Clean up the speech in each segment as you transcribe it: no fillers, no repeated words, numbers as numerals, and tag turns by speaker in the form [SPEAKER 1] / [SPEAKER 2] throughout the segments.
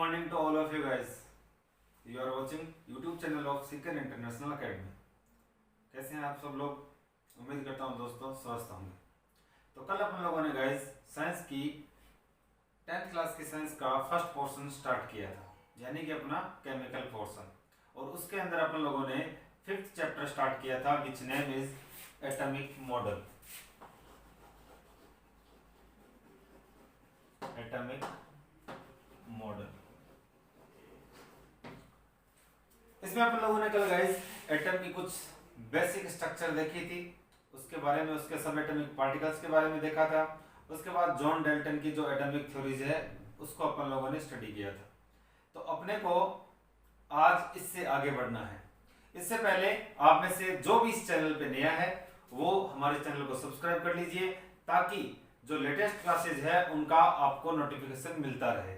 [SPEAKER 1] morning to all of you guys. You are watching YouTube channel of Seeker International Academy. कैसे हैं आप सब लोग? उम्मीद करता हूँ दोस्तों स्वस्थ होंगे। तो कल अपन लोगों ने गाइस साइंस की 10th क्लास की साइंस का फर्स्ट पोर्शन स्टार्ट किया था, यानी कि अपना केमिकल पोर्शन, और उसके अंदर अपन लोगों ने 5th चैप्टर स्टार्ट किया था which name is atomic model. Atomic model, इसमें अपन लोगों ने कल गाइस एटम की कुछ बेसिक स्ट्रक्चर देखी थी, उसके बारे में, उसके सब एटॉमिक पार्टिकल्स के बारे में देखा था। उसके बाद जॉन डाल्टन की जो एटॉमिक थ्योरीज है उसको अपन लोगों ने स्टडी किया था। तो अपने को आज इससे आगे बढ़ना है। इससे पहले आप में से जो भी इस चैनल पे नया है वो हमारे चैनल को सब्सक्राइब कर लीजिए, ताकि जो लेटेस्ट क्लासेज है उनका आपको नोटिफिकेशन मिलता रहे।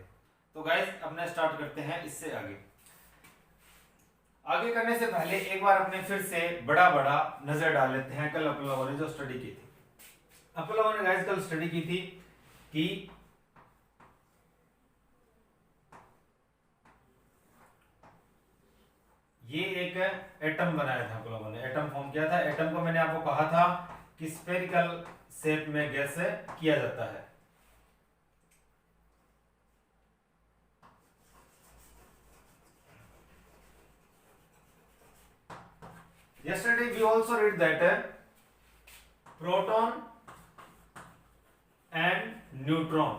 [SPEAKER 1] तो गाइस अपने स्टार्ट करते हैं इससे आगे करने से पहले एक बार अपने फिर से बड़ा नजर डाल लेते हैं कल अपन लोगों ने जो स्टडी की थी। अपन लोगों ने गाइस कल स्टडी की थी कि ये एक एटम बनाया था, अपन लोगों ने एटम फॉर्म किया था। एटम को मैंने आपको कहा था कि स्फेरिकल शेप में कैसे किया जाता है। Yesterday we also read that proton and neutron,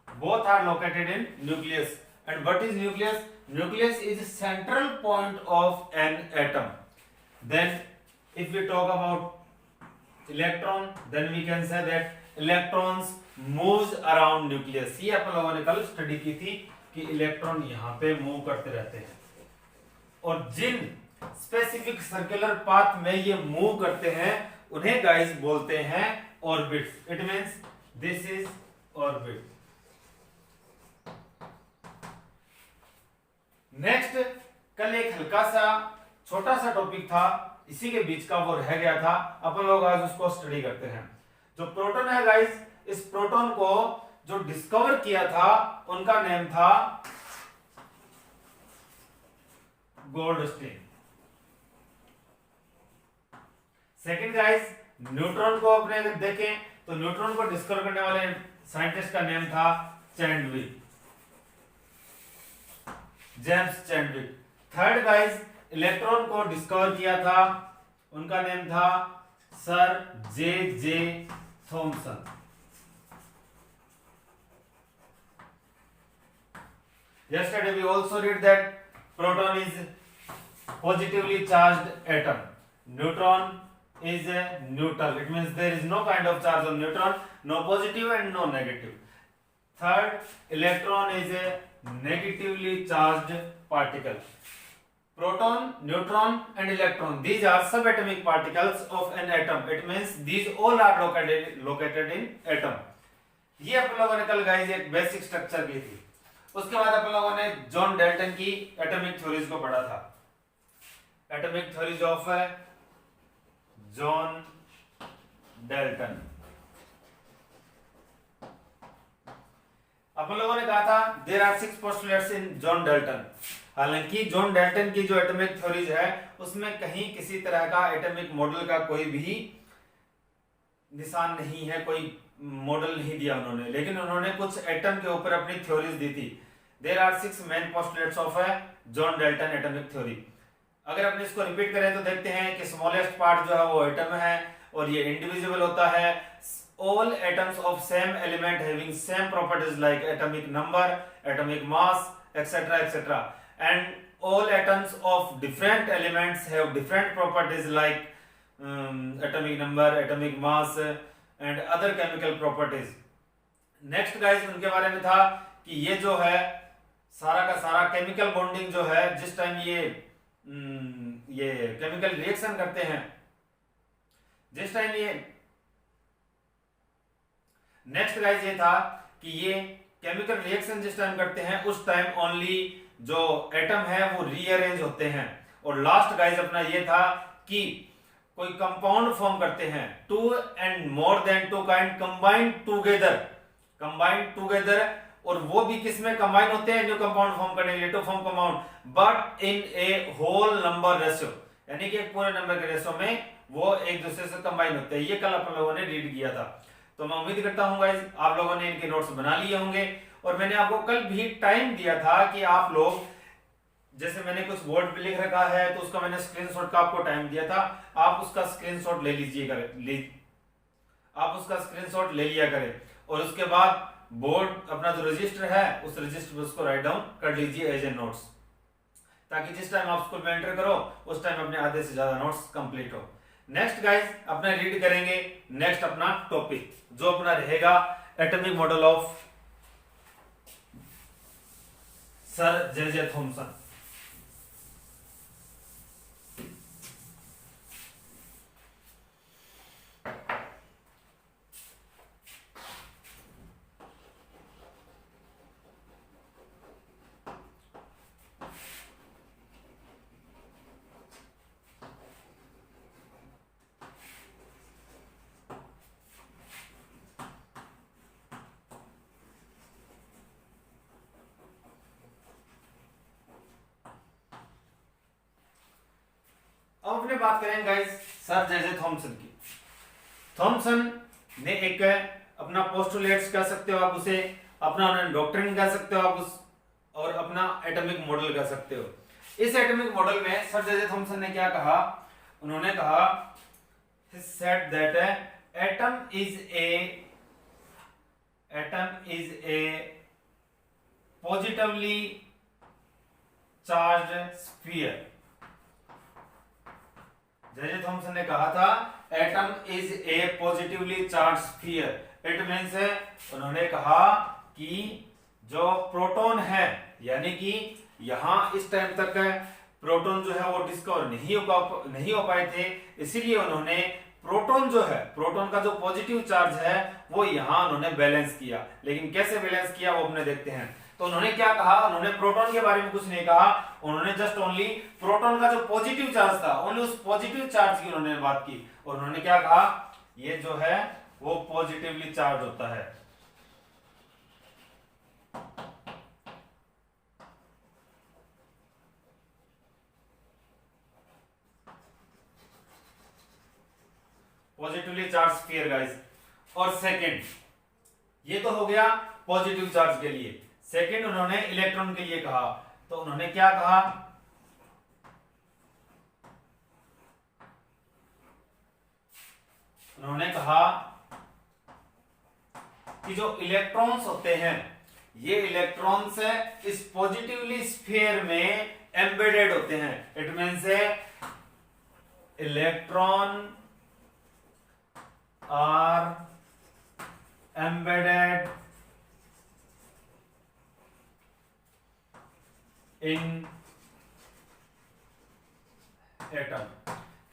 [SPEAKER 1] both are located in nucleus. And what is nucleus? Nucleus is central point of an atom. Then if we talk about electron, then we can say that electrons moves around nucleus। ये अपन लोगों ने कल study की थी कि electron यहाँ पे move करते रहते हैं, और जिन स्पेसिफिक सर्कुलर पाथ में ये मूव करते हैं उन्हें गाइस बोलते हैं orbits. It means this is orbit. Next कल एक हल्का सा छोटा सा टॉपिक था, इसी के बीच का वो रह गया था, अपन लोग आज उसको स्टडी करते हैं। जो प्रोटॉन है गाइस, इस प्रोटॉन को जो डिस्कवर किया था उनका नेम था गोल्डस्टीन। सेकंड गाइस, न्यूट्रॉन को अपने अगर देखें तो न्यूट्रॉन को डिस्कवर करने वाले साइंटिस्ट का नेम था Chadwick, James Chadwick. Third guys, electron को डिस्कवर किया था, उनका नेम था sir J Thomson. Yesterday we also read that proton is positively charged atom, neutron is a neutral. It means there is no kind of charge on neutron, no positive and no negative. Third, electron is a negatively charged particle. Proton, neutron and electron, these are subatomic particles of an atom. It means these all are located in atom. ये अपन लोगों ने कल guys एक basic structure की थी। उसके बाद अपन लोगों ने जॉन डाल्टन की एटॉमिक थ्योरीज को पढ़ा था। Atomic theories of John Dalton. अपन लोगों ने कहा था there are 6 postulates in John Dalton. हालांकि जॉन डाल्टन की जो एटॉमिक थ्योरीज है उसमें कहीं किसी तरह का एटॉमिक मॉडल का कोई भी निशान नहीं है, कोई मॉडल नहीं दिया उन्होंने, लेकिन उन्होंने कुछ एटम के ऊपर अपनी थ्योरीज दी थी। There are 6 main postulates of John Dalton atomic theory. अगर अपने इसको रिपीट करें तो देखते हैं कि स्मॉलेस्ट पार्ट जो है वो एटम है और ये इंडिविजुअल होता है। All atoms of same element having same properties like atomic number, atomic mass etcetera etcetera, and all atoms of different elements have different properties like atomic number, atomic mass and other chemical properties. Next guys उनके बारे में था कि ये जो है सारा का सारा केमिकल बॉन्डिंग जो है, जिस टाइम ये केमिकल रिएक्शन करते हैं, जिस टाइम ये नेक्स्ट गाइस ये था कि ये केमिकल रिएक्शन जिस टाइम करते हैं उस टाइम ओनली जो एटम है वो रीअरेंज होते हैं। और लास्ट गाइस अपना ये था कि कोई कंपाउंड फॉर्म करते हैं, two and more than two kind combined together, और वो भी किसमें कंबाइन होते हैं, न्यू कंपाउंड फॉर्म करने के लिए, to form compound, but in a whole number ratio, यानी कि एक पूरे नंबर के रेशियो में वो एक दूसरे से कंबाइन होते हैं। ये कल आप लोगों ने रीड किया था, तो मैं उम्मीद करता हूं गाइस आप लोगों ने इनके नोट्स बना लिए होंगे। और मैंने आपको कल भी टाइम दिया था कि आप लोग, जैसे मैंने कुछ बोर्ड पे लिख रखा है तो उसका मैंने स्क्रीनशॉट का आपको टाइम दिया था, आप उसका स्क्रीनशॉट ले लीजिएगा, आप उसका स्क्रीनशॉट ले लिया करें, और उसके बाद बोर्ड अपना जो रजिस्टर है उस रजिस्टर पे उसको राइट डाउन कर लीजिए एज ए नोट्स, ताकि जिस टाइम आप स्कूल में एंटर करो उस टाइम अपने आधे से ज्यादा नोट्स कंप्लीट हो। नेक्स्ट गाइस अपना रीड करेंगे नेक्स्ट अपना टॉपिक, जो अपना रहेगा atomic model of sir J Thomson. अब अपने बात करेंगे गाइस सर जे थॉमसन की। थॉमसन ने एक अपना पोस्टुलेट्स कह सकते हो आप उसे, अपना डॉक्ट्रिन कह सकते हो आप उस, और अपना एटॉमिक मॉडल कह सकते हो। इस एटॉमिक मॉडल में सर जे थॉमसन ने क्या कहा, उन्होंने कहा he said that atom is a positively charged sphere। J Thomson ने कहा था atom is a positively charge sphere. It means उन्होंने कहा कि जो प्रोटॉन है, यानी कि यहां इस टाइम तक प्रोटॉन जो है वो डिस्कवर नहीं हो पाए थे, इसीलिए उन्होंने प्रोटॉन जो है, प्रोटॉन का जो पॉजिटिव चार्ज है वो यहां उन्होंने बैलेंस किया। लेकिन कैसे बैलेंस किया वो अपने देखते हैं। तो उन्होंने क्या कहा, उन्होंने प्रोटॉन के बारे में कुछ नहीं कहा, उन्होंने जस्ट ओनली प्रोटॉन का जो पॉजिटिव चार्ज था, ओनली उस पॉजिटिव चार्ज की उन्होंने बात की। और उन्होंने क्या कहा, ये जो है वो पॉजिटिवली चार्ज होता है। Positively charge sphere guys. और सेकंड, ये तो हो गया पॉजिटिव चार्ज के लिए। सेकंड उन्होंने इलेक्ट्रॉन के लिए कहा, तो उन्होंने क्या कहा, उन्होंने कहा कि जो इलेक्ट्रॉन्स होते हैं, ये इलेक्ट्रॉन्स इस पॉजिटिवली स्फीयर में एम्बेडेड होते हैं। It means electron are embedded in atom।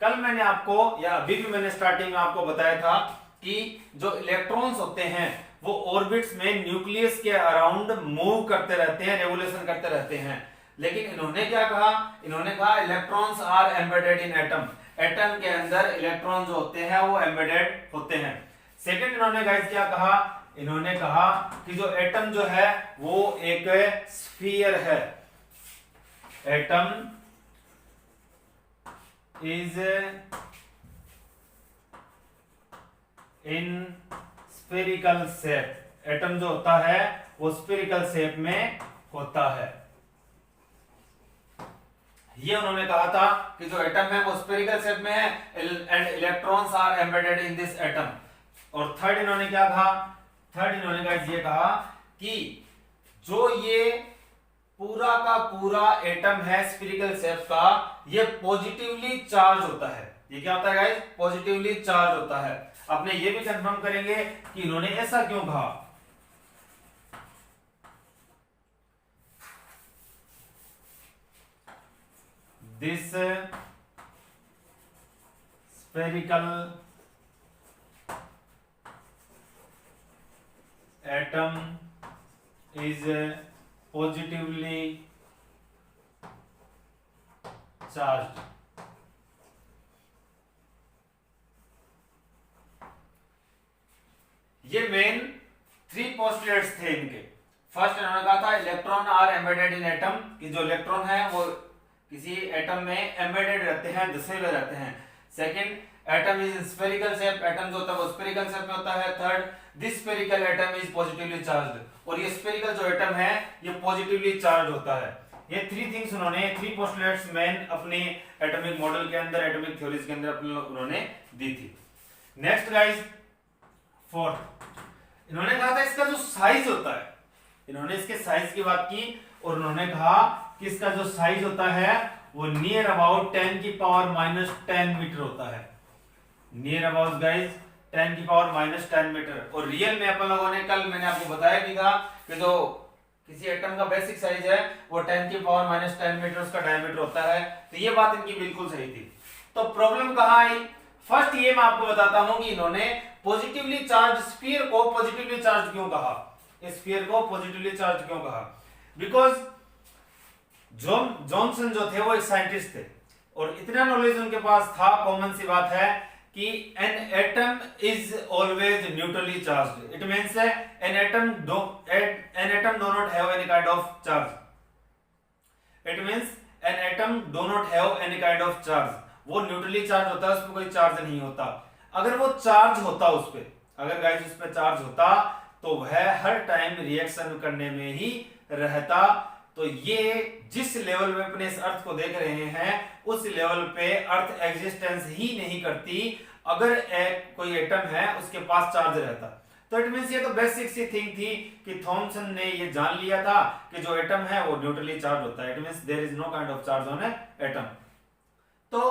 [SPEAKER 1] कल मैंने आपको, या अभी भी मैंने स्टार्टिंग में आपको बताया था कि जो इलेक्ट्रॉन्स होते हैं वो ऑर्बिट्स में न्यूक्लियस के अराउंड मूव करते रहते हैं, रेवोल्यूशन करते रहते हैं। लेकिन इन्होंने क्या कहा, इन्होंने कहा electrons are embedded in atom. Atom के अंदर इलेक्ट्रॉन जो होते हैं वो एम्बेडेड होते हैं। सेकंड इन्होंने गाइस क्या कहा, इन्होंने कहा कि जो एटम जो है वो एक स्फीयर है। Atom is in spherical shape. Atom जो होता है वो स्फेरिकल शेप में होता है। ये उन्होंने कहा था कि जो एटम है वो स्फेरिकल शेप में है and electrons are embedded in this atom. और थर्ड इन्होंने क्या कहा, थर्ड इन्होंने गाइस ये कहा कि जो ये पूरा का पूरा एटम है स्फेरिकल शेप का, ये पॉजिटिवली चार्ज होता है। ये क्या होता है गाइस, पॉजिटिवली चार्ज होता है। अपने ये भी कंफर्म करेंगे कि इन्होंने ऐसा क्यों कहा। This spherical atom is positively charged। ये मेन 3 पोस्टुलेट्स थे इनके। फर्स्ट इन्होंने कहा था electron are embedded in atom, कि जो इलेक्ट्रॉन है वो किसी एटम में एम्बेडेड रहते हैं, दसे हुए रहते हैं। Second, atom is spherical shape, atom जो होता है वो स्फेरिकल शेप में होता है। Third, this spherical atom is positively charged, और ये स्फेरिकल जो एटम है ये पॉजिटिवली चार्ज होता है। ये 3 थिंग्स उन्होंने 3 पोस्टुलेट्स मेन अपने एटॉमिक मॉडल के अंदर, एटॉमिक थ्योरीज के अंदर उन्होंने दी थी। नेक्स्ट गाइस, फोर्थ, इन्होंने कहा था इसका जो साइज होता है, इन्होंने इसके साइज की बात की और उन्होंने कहा कि इसका जो साइज होता है वो नियर अबाउट 10 की पावर -10 मीटर होता है। नियर अबाउट गाइस 10 की पावर -10 मीटर। और रियल में अपन लोगों ने कल मैंने आपको बताया भी था कि जो किसी एटम का बेसिक साइज है वो 10 की पावर -10 मीटर उसका डायमीटर होता है। तो ये बात इनकी बिल्कुल सही थी। तो प्रॉब्लम कहां आई? फर्स्ट ये मैं आपको बताता हूं कि इन्होंने पॉजिटिवली चार्ज स्फीयर को पॉजिटिवली चार्ज क्यों कहा, स्फीयर को पॉजिटिवली चार्ज क्यों कहा? बिकॉज जॉनसन जो थे वो एक साइंटिस्ट थे और इतना नॉलेज उनके पास था, कॉमन सी बात है कि an atom is always neutrally charged. It means an atom do not have any kind of charge. It means an atom do not have any kind of charge. वो neutrally charge होता है, उसमें कोई charge नहीं होता। अगर वो charge होता उस पे, अगर गाइस उस पे चार्ज होता तो वह हर टाइम रिएक्शन करने में ही रहता। तो ये जिस लेवल पे अपने इस अर्थ को देख रहे हैं उस लेवल पे अर्थ एग्जिस्टेंस ही नहीं करती अगर कोई एटम है उसके पास चार्ज रहता। तो इट मींस ये तो बेसिक सी थिंग थी कि थॉमसन ने ये जान लिया था कि जो एटम है वो न्यूट्रली चार्ज होता है। It means there is no kind of charge on atom. तो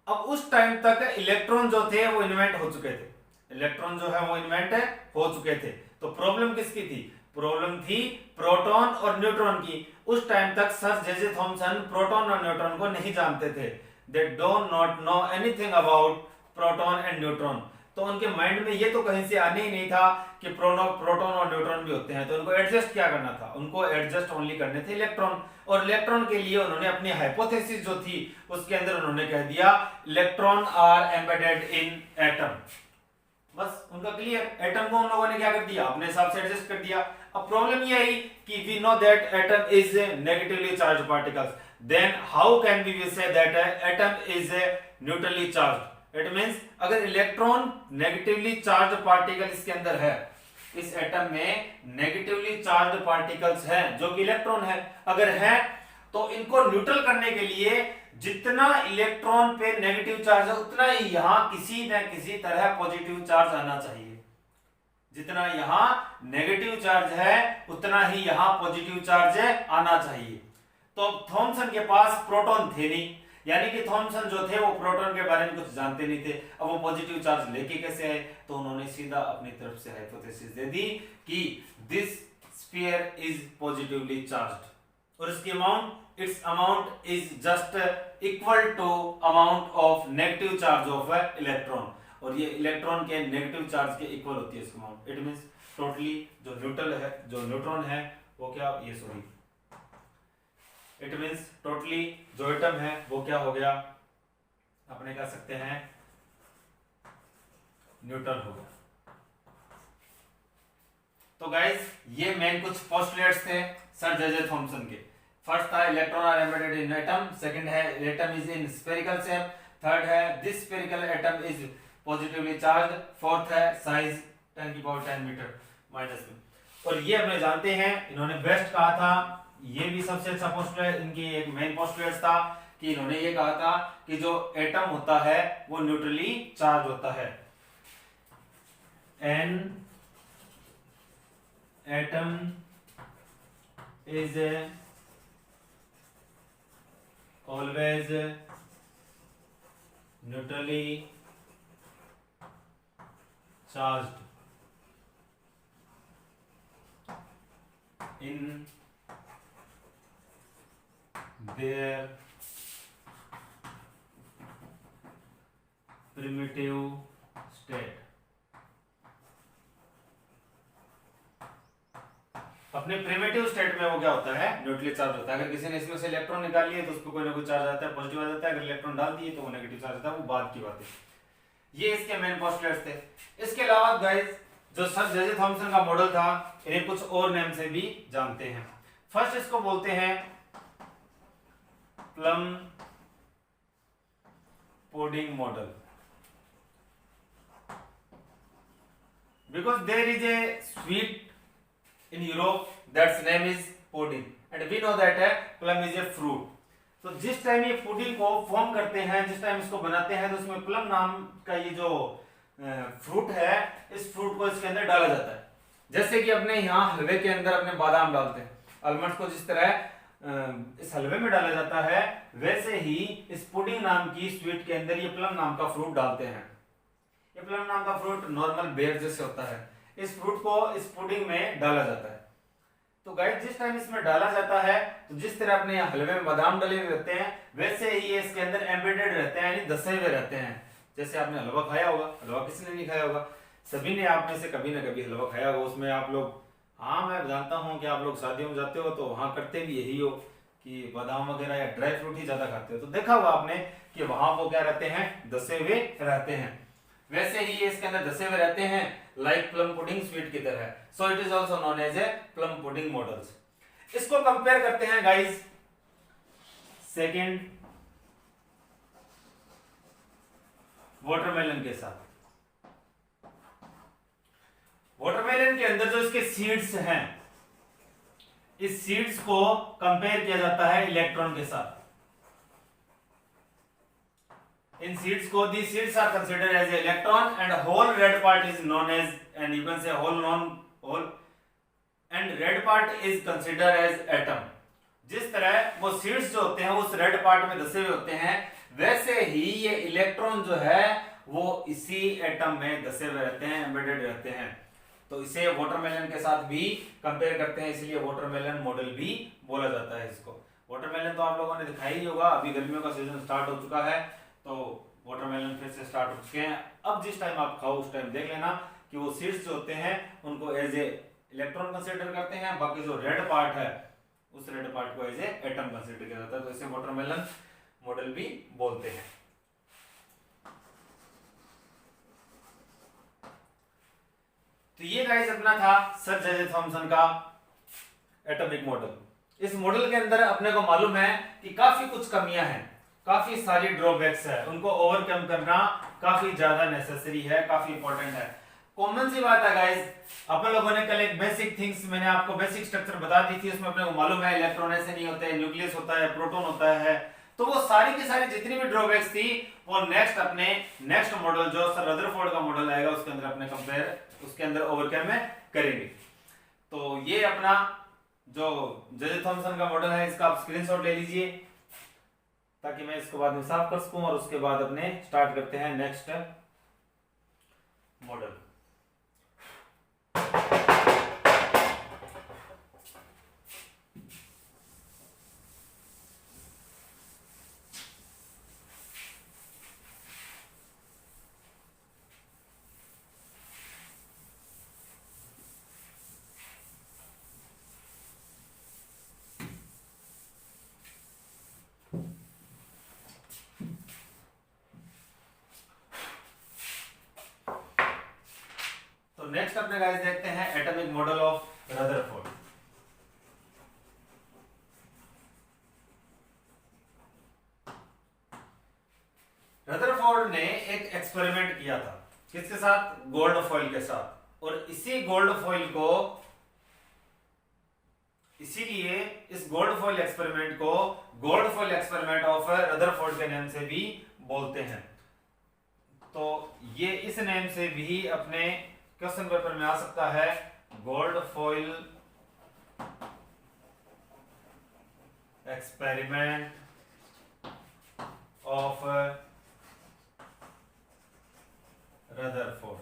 [SPEAKER 1] अब उस टाइम तक इलेक्ट्रॉन जो थे वो इन्वेंट हो चुके थे, इलेक्ट्रॉन जो है वो इन्वेंट हो चुके थे। तो प्रॉब्लम किसकी थी? प्रॉब्लम थी प्रोटॉन और न्यूट्रॉन की। उस टाइम तक sir J J Thompson proton और न्यूट्रॉन को नहीं जानते थे। They don't not know anything about proton and neutron. तो उनके माइंड में ये तो कहीं से आने ही नहीं था कि प्रोटॉन और न्यूट्रॉन भी होते हैं। तो उनको एडजस्ट क्या करना था? उनको एडजस्ट ओनली करने थे इलेक्ट्रॉन। और इलेक्ट्रॉन के लिए उन्होंने अपनी हाइपोथेसिस जो थी उसके अंदर उन्होंने कह दिया electron are embedded in atom. बस उनका क्लियर। एटम को उन लोगों ने क्या कर दिया? अपने हिसाब से एडजस्ट कर दिया। अब प्रॉब्लम ये आई कि we know that atom is negatively charged particles, then how can we say that atom is neutrally charged? It means अगर इलेक्ट्रॉन नेगेटिवली चार्ज्ड पार्टिकल इसके अंदर है, इस एटम में नेगेटिवली चार्ज्ड पार्टिकल्स हैं जो कि इलेक्ट्रॉन है, अगर है तो इनको न्यूट्रल करने के लिए जितना इलेक्ट्रॉन पे नेगेटिव चार्ज है उतना ही यहां किसी न किसी तरह पॉजिटिव चार्ज आना चाहिए। जितना यहां नेगेटिव चार्ज है उतना ही यहां पॉजिटिव चार्ज आना चाहिए। तो थॉमसन के पास प्रोटॉन थे नहीं, यानी कि थॉमसन जो थे वो प्रोटॉन के बारे में कुछ जानते नहीं थे। अब वो पॉजिटिव चार्ज लेके कैसे आए? तो उन्होंने सीधा अपनी तरफ से हाइपोथेसिस दे दी कि this sphere is positively charged और इसकी its amount is just equal to amount of negative charge of electron, और ये इलेक्ट्रॉन के नेगेटिव चार्ज के इक्वल होती है इसकी अमाउंट। इट मींस टोटली जो न्यूट्रॉन है वो क्या, ये सॉरी, इट मींस टोटली जो एटम है वो क्या हो गया, अपने कह सकते हैं न्यूट्रल हो गया। तो गाइस ये मेन कुछ पोस्टुलेट्स थे सर जे जे थॉमसन के। फर्स्ट था electron are embedded in atom, second है atom is in spherical shape, third है this spherical atom is positively charged, fourth है साइज 10 की पावर 10 मीटर माइनस में। और ये अपने जानते हैं इन्होंने बेस्ट कहा था, ये भी सबसे अच्छा पोस्टुलेट इनकी एक मेन पोस्टुलेट था कि इन्होंने ये कहा था कि जो एटम होता है वो न्यूट्रली चार्ज होता है। N atom is always neutrally charged in their primitive state। अपने प्रिमिटिव स्टेट में वो क्या होता है, न्यूट्रली चार्ज होता है। अगर किसी ने इसमें से इलेक्ट्रॉन निकाल लिए तो उस पर कोई ना कोई चार्ज आता है, पॉजिटिव आ जाता है। अगर इलेक्ट्रॉन डाल दिए तो वो नेगेटिव चार्ज आता है, वो बाद की बात है। ये इसके मेन पोस्टुलेट्स थे। इसके अलावा गाइस जो सर जे जे थॉमसन का मॉडल था, इन्हें कुछ और नेम से भी जानते हैं। फर्स्ट इसको बोलते हैं plum pudding model, because there is a sweet in Europe that's name is pudding and we know that plum is a fruit। तो जिस टाइम ये पुडिंग को फॉर्म करते हैं, जिस टाइम इसको बनाते हैं, तो उसमें प्लम नाम का ये जो फ्रूट है, इस फ्रूट को इसके अंदर डाला जाता है। जैसे कि अपने यहाँ हलवे के अंदर अपने बादाम डालते हैं, आलमंड को जिस तरह इस हलवे में डाला जाता है, वैसे ही इस पुडिंग नाम की स्वीट के अंदर ये प्लम नाम का फ्रूट डालते हैं। ये प्लम नाम का फ्रूट नॉर्मल बेर जैसे होता है, इस फ्रूट को इस पुडिंग में डाला जाता है। तो गाइस जिस टाइम इसमें डाला जाता है, तो जिस तरह अपने यहाँ हलवे में बादाम डले हुए रहते हैं, वैसे ही ये इसके अंदर एम्बेडेड रहते हैं, यानी दसे हुए रहते हैं। जैसे आपने हलवा खाया होगा, हलवा किसने नहीं खाया होगा, सभी ने आप में से कभी ना कभी हलवा खाया होगा। उसमें आप लोग, हाँ मैं जानता हूँ कि आप लोग शादियों में जाते हो तो वहां करते भी यही हो कि बादाम वगैरह या ड्राई फ्रूट ही ज्यादा खाते हो, तो देखा होगा आपने कि वहां वो क्या रहते हैं, दसे हुए रहते हैं। वैसे ही ये इसके अंदर दसे हुए रहते हैं, लाइक प्लम पुडिंग स्वीट की तरह। So it is also known as a plum pudding models. इसको कंपेयर करते हैं गाइस सेकेंड वाटरमेलन के साथ। वाटरमेलन के अंदर जो इसके सीड्स हैं, इस सीड्स को कंपेयर किया जाता है इलेक्ट्रॉन के साथ। इन सीड्स को, these seeds are considered as electron and whole red part is known as, and you can say whole and red part is considered as atom। जिस तरह वो सीड्स जो होते हैं उस रेड पार्ट में धसे हुए होते हैं, वैसे ही ये इलेक्ट्रॉन जो है वो इसी एटम में धसे हुए रहते हैं, एम्बेडेड रहते हैं। तो इसे वाटरमेलन के साथ भी कंपेयर करते हैं, इसलिए वाटरमेलन मॉडल भी बोला जाता है इसको। वाटरमेलन तो आप लोगों ने दिखाई ही होगा, अभी गर्मियों का सीजन स्टार्ट हो चुका है, तो वाटरमेलन फिर से स्टार्ट हो चुके हैं। अब जिस टाइम आप खाओ उस टाइम देख लेना कि वो सीड्स जो होते हैं उनको एज ए इलेक्ट्रॉन कंसीडर करते हैं, बाकी जो रेड पार्ट है उस रेड पार्ट को एज ए एटम कंसीडर किया जाता है, तो इसे वाटरमेलन मॉडल भी बोलते हैं। तो ये गाइस अपना था सर जे जे थॉमसन का एटॉमिक मॉडल। इस मॉडल के अंदर अपने को मालूम है कि काफी कुछ कमियां हैं, काफी सारी ड्रॉबैक्स है, उनको ओवरकम करना काफी ज्यादा नेसेसरी है, काफी इंपॉर्टेंट है। कॉमन सी बात है गाइस, अपन लोगों ने कल एक बेसिक थिंग्स, मैंने आपको बेसिक स्ट्रक्चर बता दी थी, उसमें अपने को मालूम है इलेक्ट्रॉन ऐसे नहीं होते, न्यूक्लियस होता है, प्रोटॉन होता है। तो वो सारी की सारी जितनी भी ड्रॉबैक्स थी वो नेक्स्ट अपने नेक्स्ट मॉडल जो सर रदरफोर्ड का मॉडल आएगा उसके अंदर अपने कंपेयर, उसके अंदर ओवरकम में करेंगे। तो ये अपना जो जे जे थॉमसन का मॉडल है, इसका आप स्क्रीनशॉट ले लीजिए ताकि मैं इसको बाद में साफ कर सकूं, और उसके बाद अपने स्टार्ट करते हैं नेक्स्ट मॉडल। नेक्स्ट अपने गाइस देखते हैं atomic model of Rutherford. Rutherford ने एक एक्सपेरिमेंट किया था, किसके साथ, गोल्ड फॉइल के साथ, और इसी गोल्ड फॉइल को, इसीलिए इस गोल्ड फॉइल एक्सपेरिमेंट को gold foil experiment of Rutherford के नाम से भी बोलते हैं। तो ये इस नेम से भी अपने क्वेश्चन पेपर में आ सकता है, gold foil experiment of Rutherford.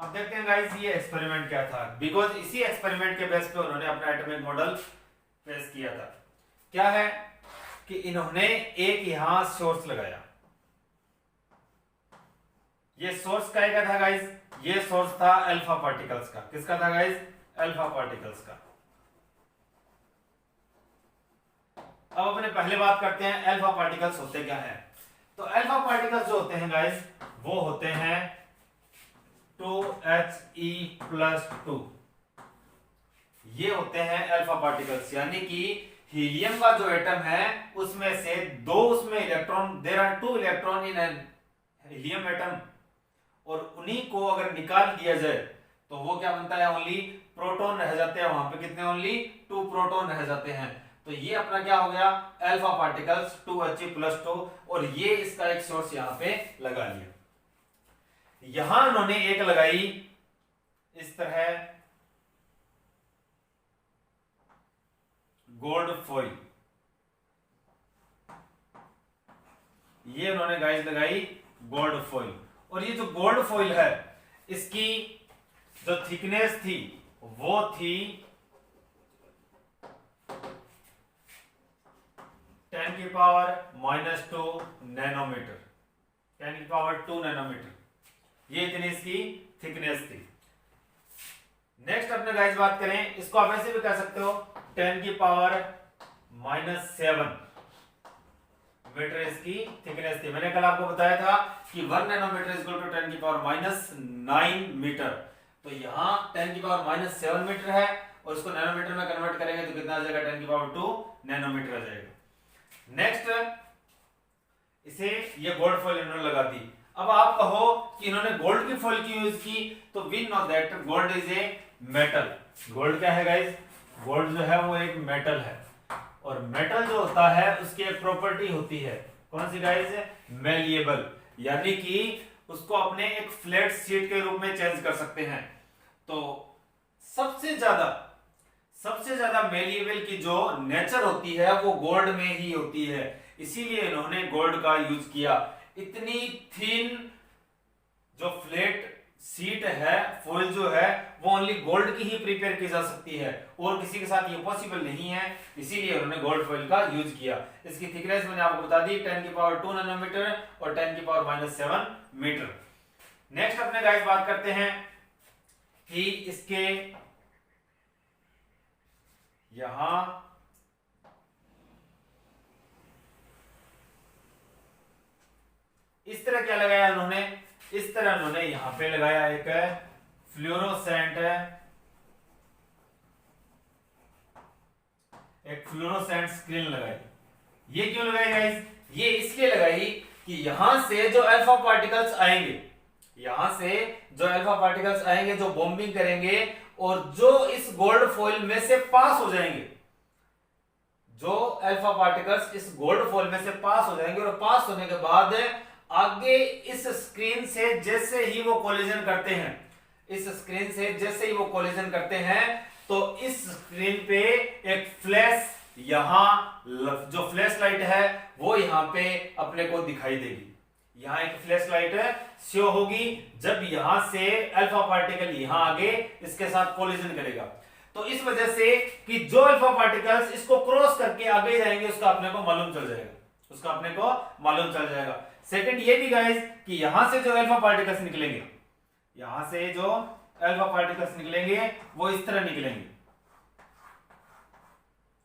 [SPEAKER 1] अब देखते हैं गाइस ये एक्सपेरिमेंट क्या था, बिकॉज इसी एक्सपेरिमेंट के बेस पे उन्होंने अपना एटॉमिक मॉडल पेश किया था। क्या है कि इन्होंने एक यहां सोर्स लगाया, ये सोर्स क्या था गाइस, ये सोर्स था अल्फा पार्टिकल्स का। किसका था गाइस, अल्फा पार्टिकल्स का। अब अपने पहले बात करते हैं अल्फा पार्टिकल्स होते क्या हैं। तो अल्फा पार्टिकल्स जो होते हैं गाइस, वो होते हैं 2He+2 ये होते हैं अल्फा पार्टिकल्स, यानी कि हीलियम का जो एटम है उसमें से दो उसमें electron, there are 2 electron in helium atom, और उन्हीं को अगर निकाल दिया जाए तो वो क्या बनता है, ओनली प्रोटॉन रह जाते हैं, वहां पे कितने, ओनली 2 प्रोटॉन रह जाते हैं। तो ये अपना क्या हो गया, अल्फा पार्टिकल्स 2He+2, और ये इसका एक सोर्स यहां पे लगा लिया। यहां उन्होंने एक लगाई इस तरह गोल्ड फॉइल, ये उन्होंने गाइस लगाई गोल्ड फॉइल, और ये जो गोल्ड फॉइल है इसकी जो थिकनेस थी वो थी 10⁻⁻2 नैनोमीटर, 10⁻2 नैनोमीटर, ये इतनी इसकी थिकनेस थी। नेक्स्ट अपने गाइस बात करें, इसको आप ऐसे भी कह सकते हो 10⁻⁷ मीटर इसकी थिकनेस थी। मैंने कल आपको बताया था कि 1 nanometre is equal to 10⁻⁹ metre, तो यहाँ 10⁻⁷ मीटर है, और इसको नैनोमीटर में कन्वर्ट करेंगे तो कितना आ जाएगा, 10⁻2 नैनोमीटर आ जाएगा। नेक्स्ट इसे ये गोल्ड फॉइल इन्होंने लगा दी। अब आप कहो कि इन्होंने गोल्ड की फॉइल क्यों यूज की, तो we know that gold is a metal. Gold क्या है गाइस, गोल्ड जो है वो एक मेटल है, और मेटल जो होता है उसकी एक प्रॉपर्टी होती है, कौन सी गाइस, मेलिएबल, यानी कि उसको अपने एक फ्लैट शीट के रूप में चेंज कर सकते हैं। तो सबसे ज्यादा मेलिएबल की जो नेचर होती है वो गोल्ड में ही होती है, इसीलिए इन्होंने गोल्ड का यूज किया। इतनी थिन जो फ्लैट सीट है, फॉइल जो है, वो ओनली गोल्ड की ही प्रिपेयर की जा सकती है, और किसी के साथ ये पॉसिबल नहीं है, इसीलिए उन्होंने गोल्ड फॉइल का यूज किया। इसकी थिकनेस मैंने आपको बता दी 10⁻2 नैनोमीटर और 10⁻⁷ मीटर। नेक्स्ट अपने गाइस बात करते हैं कि इसके यहां इस तरह क्या लगाया उन्होंने, इस तरह उन्होंने यहां पे लगाया एक फ्लोरोसेंट स्क्रीन लगाई। ये क्यों लगाई गाइस, ये इसलिए लगाई कि यहां से जो अल्फा पार्टिकल्स आएंगे, यहां से जो अल्फा पार्टिकल्स आएंगे, जो बॉम्बिंग करेंगे, और जो इस गोल्ड फॉइल में से पास हो जाएंगे, जो अल्फा पार्टिकल्स इस गोल्ड फॉइल में से पास हो जाएंगे, और पास होने के बाद आगे इस स्क्रीन से जैसे ही वो कोलिजन करते हैं, इस स्क्रीन से जैसे ही वो कोलिजन करते हैं, तो इस स्क्रीन पे एक फ्लैश, यहां जो फ्लैश लाइट है वो यहां पे अपने को दिखाई देगी। यहां एक फ्लैश लाइट शो होगी जब यहां से अल्फा पार्टिकल यहां आगे इसके साथ कोलिजन करेगा। तो इस वजह से कि जो अल्फा पार्टिकल्स इसको क्रॉस करके आगे जाएंगे उसका अपने को मालूम चल जाएगा, सेकंड ये भी गाइस कि यहां से जो अल्फा पार्टिकल्स निकलेंगे, यहां से जो अल्फा पार्टिकल्स निकलेंगे वो इस तरह निकलेंगे,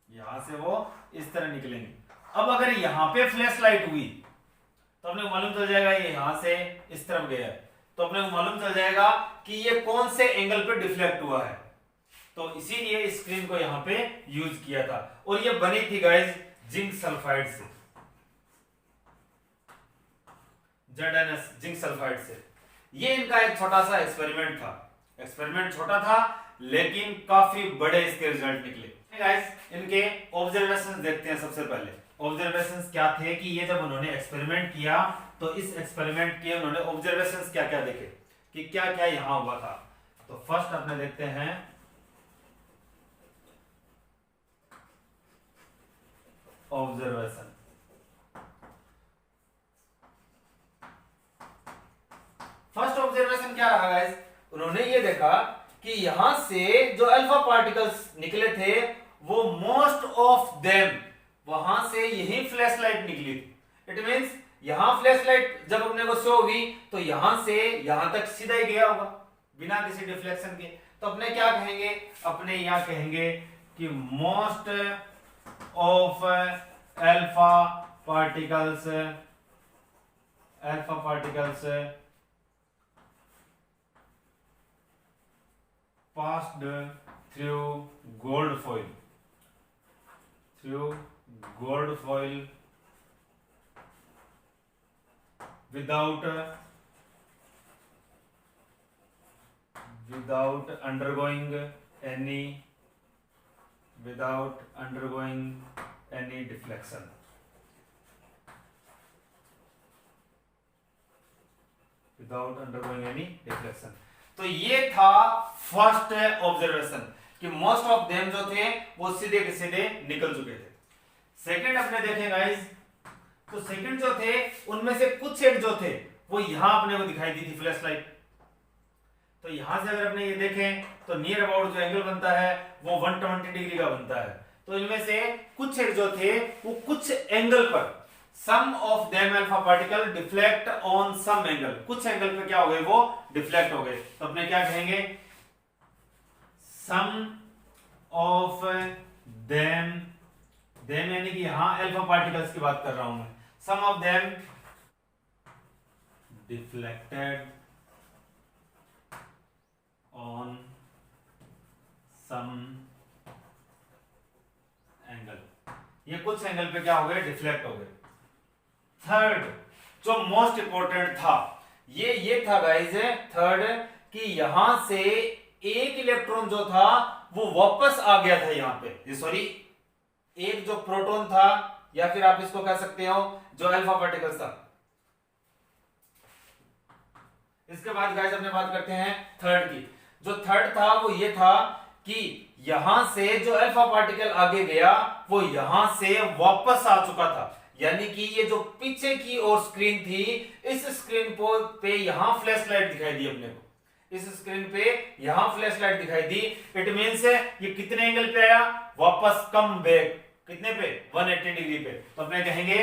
[SPEAKER 1] यहां से वो इस तरह निकलेंगे। अब अगर यहां पे फ्लैश लाइट हुई तो अपने को मालूम चल जाएगा ये यहां से इस तरफ गया है, तो अपने को मालूम चल जाएगा कि ये कौन से एंगल पे डिफ्लेक्ट हुआ है, तो इसीलिए इस स्क्रीन को यहां पे यूज किया था। और ये बनी थी गाइस जिंक सल्फाइड से, ZnS जिंक सल्फाइड से। ये इनका एक छोटा सा एक्सपेरिमेंट था, एक्सपेरिमेंट छोटा था लेकिन काफी बड़े इसके रिजल्ट निकले। गाइस इनके ऑब्जर्वेशंस देखते हैं। सबसे पहले ऑब्जर्वेशंस क्या थे कि ये जब उन्होंने एक्सपेरिमेंट किया तो इस एक्सपेरिमेंट के उन्होंने ऑब्जर्वेशंस क्या क्या देखे कि क्या क्या यहां हुआ था। तो फर्स्ट अपने देखते हैं ऑब्जर्वेशन। फर्स्ट ऑब्जर्वेशन क्या रहा गाइस, उन्होंने ये देखा कि यहां से जो अल्फा पार्टिकल्स निकले थे वो मोस्ट ऑफ देम वहां से यही फ्लैश लाइट निकली थी। इट मींस यहां फ्लैश लाइट जब अपने को शो हुई तो यहां से यहां तक सीधा ही गया होगा बिना किसी डिफ्लेक्शन के। तो अपने क्या कहेंगे, अपने यहां कहेंगे कि most of alpha particles passed through gold foil, through gold foil without undergoing any deflection. Without undergoing any deflection. तो ये था फर्स्ट ऑब्जर्वेशन कि मोस्ट ऑफ देम जो थे वो सीधे के सीधे निकल चुके थे. सेकंड अपने देखें गाइस, तो सेकंड जो थे उनमें से कुछ एक जो थे वो यहां अपने को दिखाई दी थी फ्लैश लाइट. तो यहां से अगर अपने ये देखें तो नियर अबाउट जो एंगल बनता है वो 120 डिग्री का बनता है. तो इनमें से कुछ एक जो थे वो कुछ एंगल पर some of them alpha particle deflect on some angle, कुछ एंगल पे क्या हो गए वो डिफ्लेक्ट हो गए. तो अपने क्या कहेंगे, सम ऑफ देम, देम यानी कि यहां अल्फा पार्टिकल्स की बात कर रहा हूं मैं, some of them deflected on some angle, ये कुछ एंगल पे क्या हो गए डिफ्लेक्ट हो गए. थर्ड जो मोस्ट इंपॉर्टेंट था ये था गाइस, थर्ड कि यहां से एक इलेक्ट्रॉन जो था वो वापस आ गया था यहां पे, सॉरी एक जो प्रोटॉन था या फिर आप इसको कह सकते हो जो अल्फा पार्टिकल था. इसके बाद गाइस अपने बात करते हैं थर्ड की. जो थर्ड था वो ये था कि यहां से जो अल्फा पार्टिकल आगे गया वो यहां से वापस आ चुका था. यानी कि ये जो पीछे की ओर स्क्रीन थी, इस स्क्रीन पे यहां फ्लैश लाइट दिखाई दी अपने को, इस स्क्रीन पे यहां फ्लैश लाइट दिखाई दी. इट मींस ये कितने एंगल पे आया, वापस कम बैक, कितने पे 180 डिग्री पे. तो अपने कहेंगे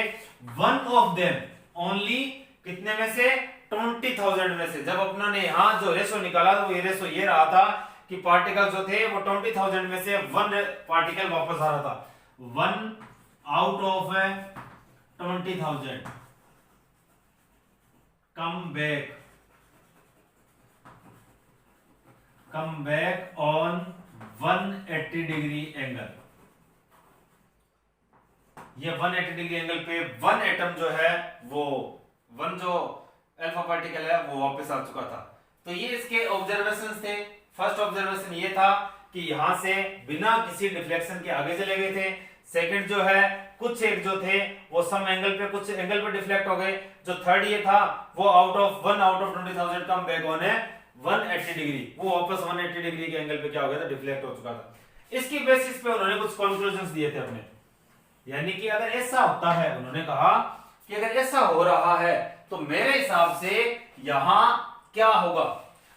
[SPEAKER 1] वन ऑफ देम, ओनली कितने में से 20,000 में से. जब अपनों ने यहां जो रेशो निकाला तो ये रेशो ये रहा था कि पार्टिकल जो थे वो 20,000 में से वन पार्टिकल वापस आ रहा था. 1 out of 20,000 come back on 180 degree angle. ये 180 डिग्री एंगल पे वन एटम जो है वो वन जो अल्फा पार्टिकल है वो वापस आ चुका था. तो ये इसके ऑब्जर्वेशंस थे. फर्स्ट ऑब्जर्वेशन ये था कि यहां से बिना किसी डिफ्लेक्शन के आगे चले गए थे. सेकंड जो है कुछ एक जो थे वो सम एंगल पे कुछ एंगल पे डिफ्लेक्ट हो गए. जो थर्ड ये था वो out of 20,000 come back on है 180 डिग्री, वो वापस 180 डिग्री के एंगल पे क्या हो गया था, डिफ्लेक्ट हो चुका था. इसकी बेसिस पे उन्होंने कुछ कंक्लूजन्स दिए थे अपने. यानी कि अगर ऐसा होता है, उन्होंने कहा कि अगर ऐसा हो रहा है तो मेरे हिसाब से यहां क्या होगा.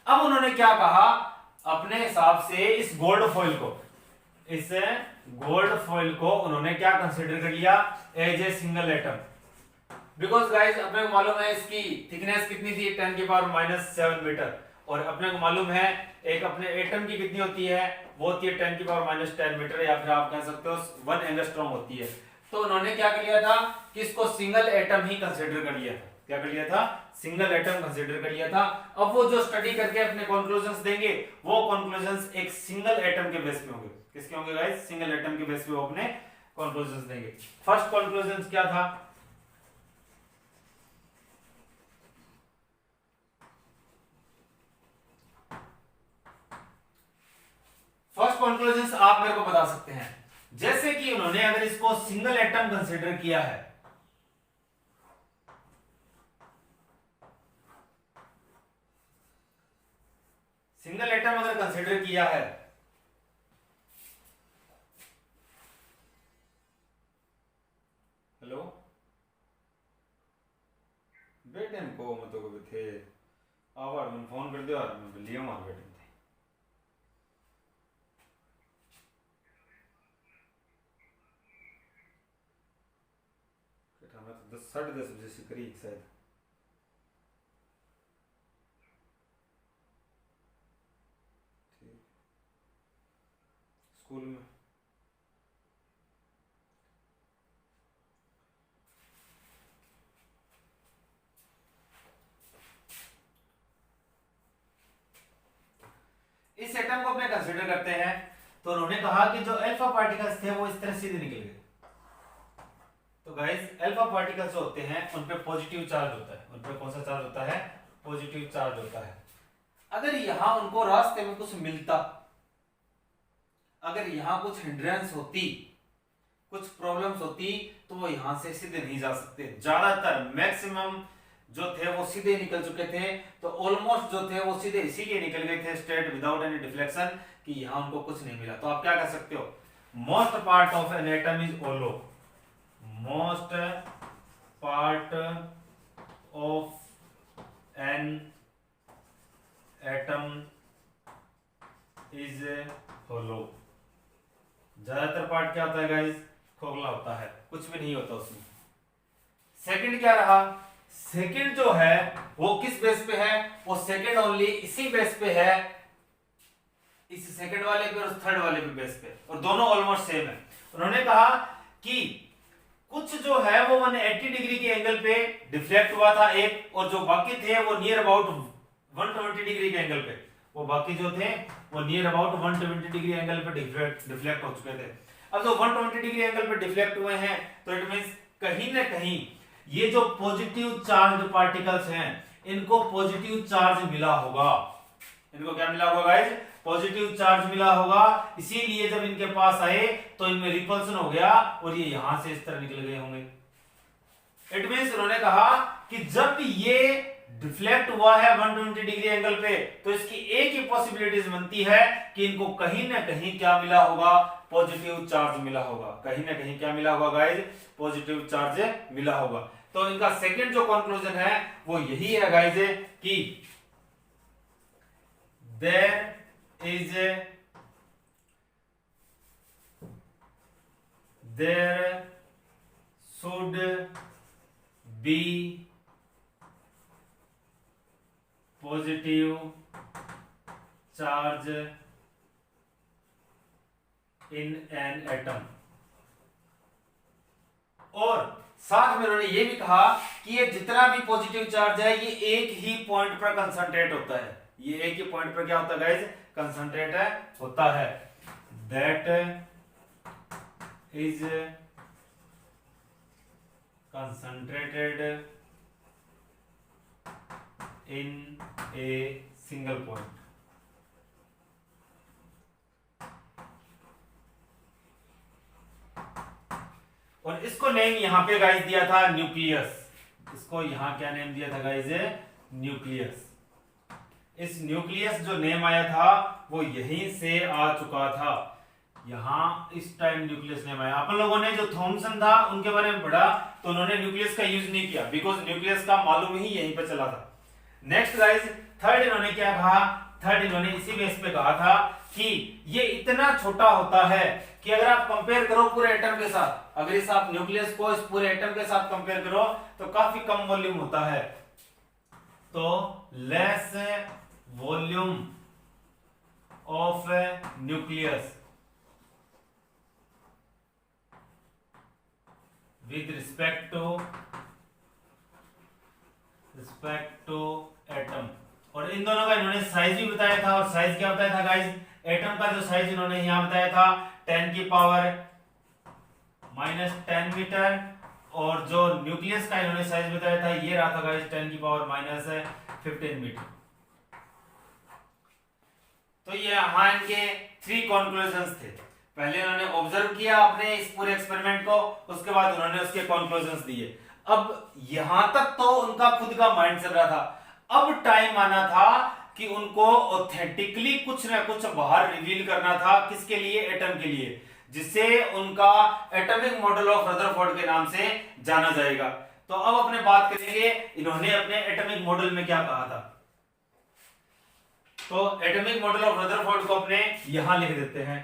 [SPEAKER 1] अब उन्होंने क्या कहा, अपने हिसाब से इस गोल्ड फॉइल को, इस गोल्ड फॉइल को उन्होंने क्या कंसीडर कर लिया, as a single atom. Because guys अपने को मालूम है इसकी थिकनेस कितनी थी, 10⁻⁻7 मीटर. और अपने को मालूम है एक अपने एटम की कितनी होती है, वो होती है 10⁻10 मीटर, या फिर आप कह सकते हो 1 एंगस्ट्रॉम होती है. तो उन्होंने क्या कर लिया था कि इसको सिंगल एटम ही कंसीडर कर लिया था. क्या कर लिया था, सिंगल एटम कंसीडर कर लिया था. अब वो जो स्टडी करके अपने कंक्लूजंस देंगे वो कंक्लूजंस एक सिंगल एटम के बेस पे होंगे. किसके होंगे गाइस, सिंगल एटम के बेस पे वो अपने कंक्लूजंस देंगे. फर्स्ट कंक्लूजंस क्या था, फर्स्ट कंक्लूजंस आप मेरे को बता सकते हैं. जैसे कि उन्होंने अगर इसको सिंगल एटम कंसीडर किया है, सिंगल एटम अगर कंसीडर किया है, हेलो बेटे को मतलब को थे आवाज में फोन कर दियो और मैं लियो मार बेटे थे. हमें तो 10 बजे से करी शायद. स्कूल में इस एटम को अपने करते हैं, तो उन्होंने कहा कि जो अल्फा पार्टिकल्स थे वो इस तरह सीधे निकल गए। तो गाइस अल्फा पार्टिकल्स जो होते हैं उन पे पॉजिटिव चार्ज होता है, उन पे कौन सा चार्ज होता है? पॉजिटिव चार्ज होता है। अगर यहां उनको रास्ते में कुछ मिलता, अगर यहां कुछ हिंड्रेंस होती, कुछ प्रॉब्लम्स होती, तो वो यहां से सीधे नहीं जा सकते। ज्यादातर मैक्सिमम जो थे वो सीधे निकल चुके थे, तो ऑलमोस्ट जो थे वो सीधे इसीलिए निकल गए थे स्ट्रेट विदाउट एनी डिफ्लेक्शन, कि यहां उनको कुछ नहीं मिला। तो आप क्या कह सकते हो? Most part of an atom is hollow, most part of an atom is hollow. ज्यादातर पार्ट क्या होता है गाइस? खोखला होता है, कुछ भी नहीं होता उसमें। सेकंड क्या रहा? सेकंड जो है वो किस बेस पे है? वो सेकंड ओनली इसी बेस पे है, इस सेकंड वाले पे और थर्ड वाले पे बेस पे, और दोनों ऑलमोस्ट सेम है। उन्होंने कहा कि कुछ जो है वो 180 डिग्री के एंगल पे डिफ्लेक्ट हुआ था एक, और जो बाकी थे वो नियर अबाउट 120 डिग्री के एंगल पे, वो बाकी जो थे वो नियर अबाउट 120 डिग्री एंगल पे डिफ्लेक्ट हो चुके थे। अब जो 120 डिग्री एंगल पे डिफ्लेक्ट हुए हैं, तो इट मींस कहीं ना कहीं ये जो पॉजिटिव चार्ज पार्टिकल्स हैं इनको पॉजिटिव चार्ज मिला होगा। इनको क्या मिला होगा गाइस? पॉजिटिव चार्ज मिला होगा, इसीलिए जब इनके पास आए तो इनमें रिपल्सन हो गया और ये यहां से इस तरह निकल गए होंगे। इट मींस उन्होंने कहा कि जब ये डिफ्लेक्ट हुआ है 120 डिग्री एंगल पे, तो इसकी एक ही पॉसिबिलिटीज बनती है कि इनको कहीं ना कहीं क्या मिला होगा? पॉजिटिव चार्ज मिला होगा। कहीं ना कहीं क्या मिला होगा गाइस? पॉजिटिव चार्ज मिला होगा। तो इनका सेकंड जो कंक्लूजन है वो यही है गाइस कि there is there should be positive charge in an atom. और साथ में उन्होंने ये भी कहा कि ये जितना भी पॉजिटिव चार्ज है ये एक ही पॉइंट पर कंसंट्रेट होता है। ये एक ही पॉइंट पर क्या होता है गाइस? कंसंट्रेट होता है। That is concentrated in a single point. और इसको नेम यहां पे गाइस दिया था न्यूक्लियस। इसको यहां क्या नेम दिया था गाइस? न्यूक्लियस। इस न्यूक्लियस जो नेम आया था वो यहीं से आ चुका था, यहां इस टाइम न्यूक्लियस नेम आया। अपन लोगों ने जो थॉमसन था उनके बारे में पढ़ा, तो उन्होंने न्यूक्लियस का यूज नहीं किया, बिकॉज न्यूक्लियस का मालूम ही यहीं पे चला था। नेक्स्ट गाइस थर्ड इन्होंने क्या कहा? थर्ड इन्होंने इसी बेस पे कहा था कि ये इतना छोटा होता है कि अगर आप कंपेयर करो पूरे एटम के साथ, अगर इस आप न्यूक्लियस को इस पूरे एटम के साथ कंपेयर करो तो काफी कम वॉल्यूम होता है। तो less volume of nucleus with respect to atom. और इन दोनों का इन्होंने साइज भी बताया था, और साइज क्या बताया था गाइस? एटम का जो साइज इन्होंने यहां बताया था 10 की पावर -10 मीटर, और जो न्यूक्लियस का इन्होंने साइज बताया था ये रहा था गाइस 10 की पावर -15 मीटर। तो ये यहां इनके 3 कंक्लूजन्स थे। पहले उन्होंने ऑब्जर्व किया अपने इस पूरे एक्सपेरिमेंट को, उसके बाद उन्होंने उसके कंक्लूजन्स दिए। अब यहां तक तो उनका खुद का माइंड चल रहा था, अब टाइम आना था कि उनको ऑथेंटिकली कुछ ना कुछ बाहर रिवील करना था। किसके लिए? एटम के लिए, जिसे उनका एटॉमिक मॉडल ऑफ रदरफोर्ड के नाम से जाना जाएगा। तो अब अपने बात करेंगे इन्होंने अपने एटॉमिक मॉडल में क्या कहा था। तो एटॉमिक मॉडल ऑफ रदरफोर्ड को अपने यहां लिख देते हैं।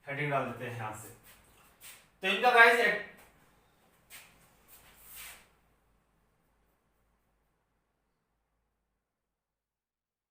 [SPEAKER 1] हेडिंग डाल देते हैं यहां से। तो इनका गाइस